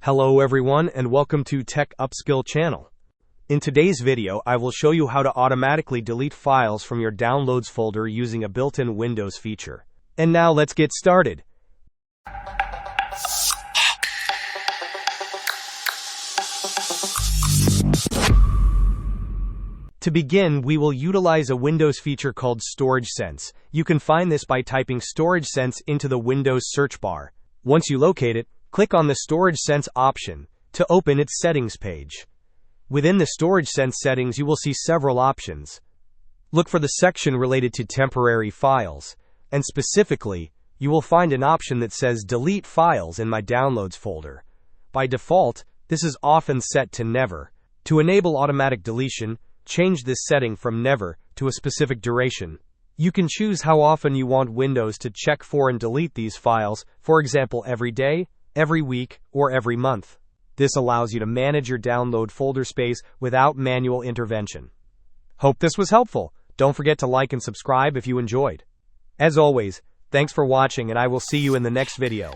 Hello everyone and welcome to Tech Upskill channel. In today's video, I will show you how to automatically delete files from your Downloads folder using a built-in Windows feature. And now let's get started. To begin, we will utilize a Windows feature called Storage Sense. You can find this by typing Storage Sense into the Windows search bar. Once you locate it, click on the Storage Sense option to open its settings page. Within the Storage Sense settings, you will see several options. Look for the section related to temporary files, and specifically, you will find an option that says Delete Files in my Downloads folder. By default, this is often set to Never. To enable automatic deletion, change this setting from Never to a specific duration. You can choose how often you want Windows to check for and delete these files, for example every day, every week, or every month. This allows you to manage your download folder space without manual intervention. Hope this was helpful. Don't forget to like and subscribe if you enjoyed. As always, thanks for watching and I will see you in the next video.